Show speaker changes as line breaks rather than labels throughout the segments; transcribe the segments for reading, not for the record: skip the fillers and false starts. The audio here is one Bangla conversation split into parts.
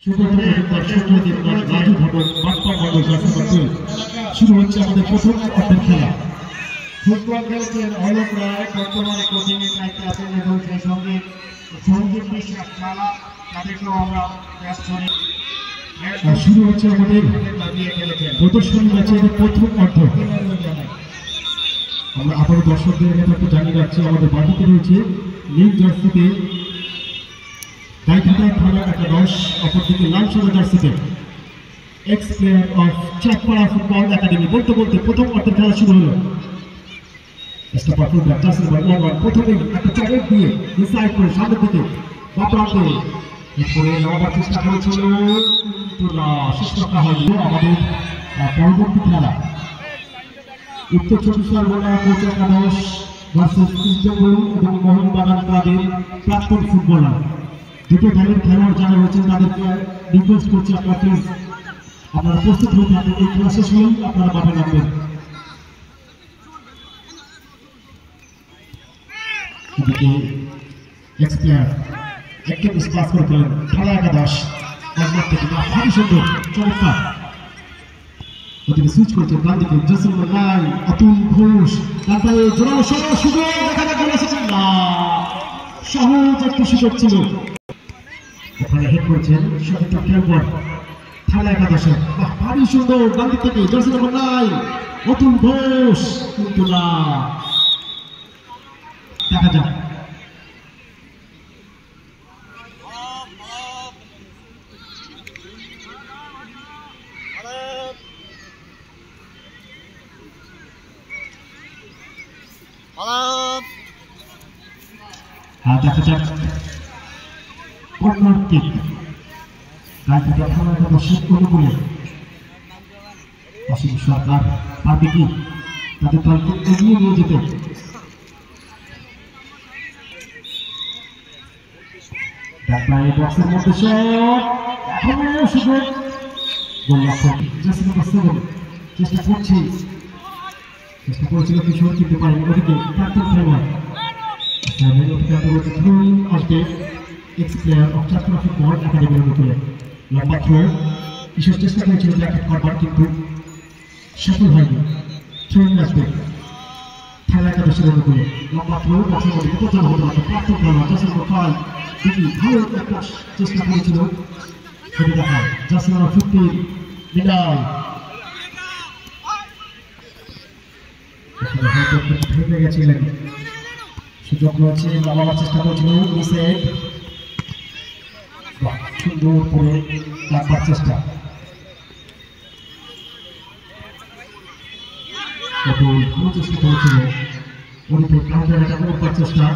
শুরু হচ্ছে আমাদের প্রথম অর্ধের খেলা।
ফুটবল খেলছেন অলোক রায়, বর্তমানে কোচিং এর দায়িত্বে আছেন এবং সেই সঙ্গে সঞ্জীব বিশ্বাস চালা, তাদেরকেও আমরা
শুরু হচ্ছে আমাদের প্রদর্শনী ম্যাচের প্রথম অর্ধ। আমরা আবারও দর্শকদের একটু জানিয়ে রাখছি, আমাদের বাড়িতে রয়েছে নীল জার্সিতে গাইঘাটা থানা একাদশ, অপরদিকে লাল সাদা জার্সিতে x player of Chandpara football academy. বলতে বলতে প্রথম অর্ধের খেলা শুরু হলো। প্রথমে একটা চড়ক দিয়ে ইনসাইড করে সামনের দিকে বাপরাতে এরপরে নেওয়ার চেষ্টা করেছিল, কিন্তু না, শেষ রক্ষা হয়নি। আমাদের পরবর্তী খেলা উত্তর চব্বিশ পরগনা কোচ একাদশ ভার্সেস ইস্টবেঙ্গল এবং মোহনবাগান ক্লাবের প্রাক্তন ফুটবলার। দুটো দলের খেলোয়াড় যারা রয়েছেন তাদেরকে রিকোয়েস্ট করছি, আপনারা প্লিজ আপনারা প্রস্তুত হয়ে থাকবেন। এই খেলা শেষ হলেই আপনারা মাঠে নামবেন। এদিকে এক্স প্লেয়ার একটু মিসপাস করে ফেলেন থানা একাদশ, ভারী সুন্দর চমৎকার। ওদিকে সুইচ করছে ডান দিকে জসিম নাই, অতুল ঘোষ, তারপরে জোরালো সুযোগ দেখা যাক গোল এসেছে না, সহজ একটু সুযোগ ছিল। ওখানে হেড করেছেন সতীর্থ খেলোয়াড় থানা একাদশে, ভারী সুন্দর ডান দিক থেকে জসিম নাই, অতুল ঘোষ, কিন্তু না, দেখা যাক। দেখা যাক কর্নার কিক গাইঘাটা থানা একাদশের অনুকূলে। অসীম সরকার পারবে কি তাদের দলকে এগিয়ে নিয়ে যেতে? বক্সের মধ্যে শট, এখনো সুযোগ, গোলরক্ষক চেষ্টা করেছিল কিশোর, কিন্তু পারেনি। ওদিকে প্রাক্তন খেলোয়াড় x player of Chandpara football একাডেমির অনুকূলে লম্বা থ্রো, কিশোর চেষ্টা করেছিল ব্যাকআপ করবার, কিন্তু সফল হয়নি। থ্রোইং আসবে থানা একাদশের অনুকূলে, লম্বা থ্রো, বক্সের মধ্যে বিপজ্জনক হতে পারত। প্রাক্তন খেলোয়াড় জাসিম রফাই ভালো একটা চেষ্টা করেছিল, সেটা দেখা জাসিম 15 মিডাল ভেঙে গেছিলেন। সুযোগ রয়েছে, বাবার চেষ্টা করেছিল, সুন্দর করে লাগবার চেষ্টা, ভালো চেষ্টা করেছিল, করবার চেষ্টা।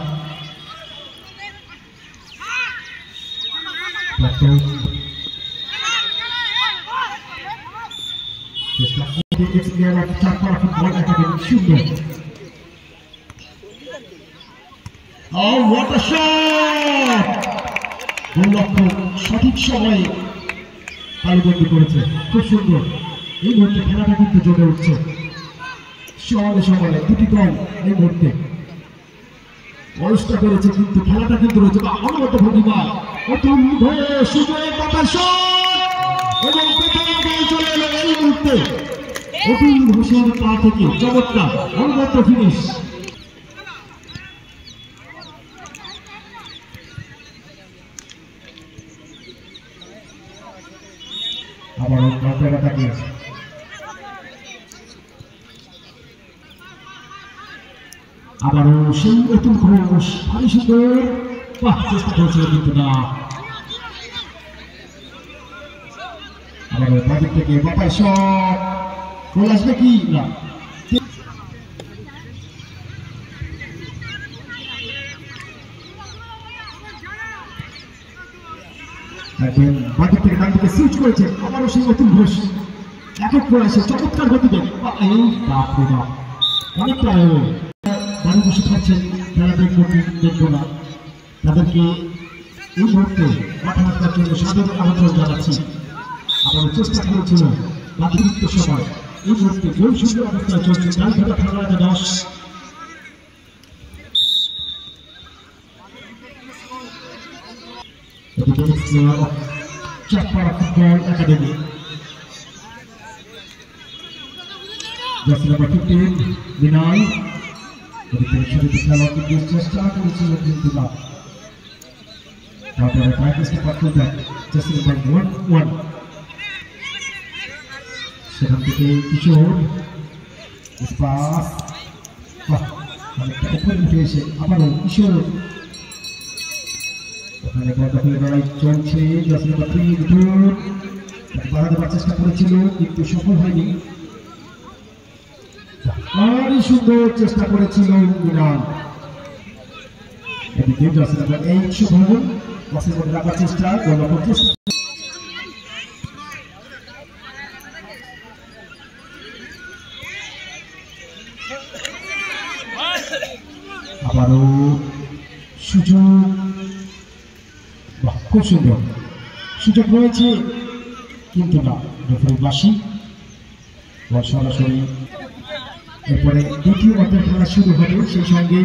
সঠিক সময়ে তালুবন্দি করেছে, খুব সুন্দর। এই মুহূর্তে খেলাটা কিন্তু জমে উঠছে, সমানে দুটি দল এই মুহূর্তে চেষ্টা করেছে, কিন্তু খেলাটা কিন্তু রয়েছে অনুগত ভঙ্গিমায়। অতুল ঘোষ এবং প্রথম গোল চলে এলো এই মুহূর্তে অতুল ঘোষের পা থেকে, চমৎকার অনুগত ফিনিশ। আবারও সেই অতুল ঘোষ ভারী সুন্দর চেষ্টা করেছিল, কিন্তু না। আবারও বাদিক থেকে বাপাই শট, গোল আসবে কি না। বাদিক থেকে ডান দিকে সুইচ করেছে, আবারও সেই অতুল ঘোষ একক করে আসে চমৎকার গতিতে। এই বাপরে বাপ, অনেকটা বাড়ি বসে খাচ্ছেন, খেলা দেখবো না, তাদেরকে এই মুহূর্তে মাঠে রাখার জন্য সাদর আমন্ত্রণ জানাচ্ছি। আবার চেষ্টা করেছিল অতিরিক্ত সময়, এই মুহূর্তে গোল শূন্য অবস্থায় চলছে গাইঘাটা থানা একাদশ। চাপড়া ফুটবল একাডেমি। জার্সি নাম্বার 15 বিনয় খেলা কিন্তু চেষ্টা করেছিল কিন্তু না। তারপরে প্র্যাকটিসটা পাঠিয়ে দেয় জার্সি নাম্বার 11 সেখান থেকে কিশোর পাস অনেকটা উপরে উঠে এসে আবারও কিশোর ওখানে বল দখলে লড়াই চলছে। জার্সি নাম্বার 3 বাধা দেওয়ার চেষ্টা করেছিল কিন্তু সফল হয়নি। আরো সুন্দর চেষ্টা করেছিল ইমরান। এদিকে জার্সি নাম্বার 8 শুভম বক্সের মধ্যে রাখার চেষ্টা গোল করতে আবারও সুযোগ। খুব সুন্দর সুযোগ রয়েছে কিন্তু না রেফারি বাসি বল সরাসরি। এরপরে দ্বিতীয় অর্ধের খেলা শুরু হবে সেই সঙ্গে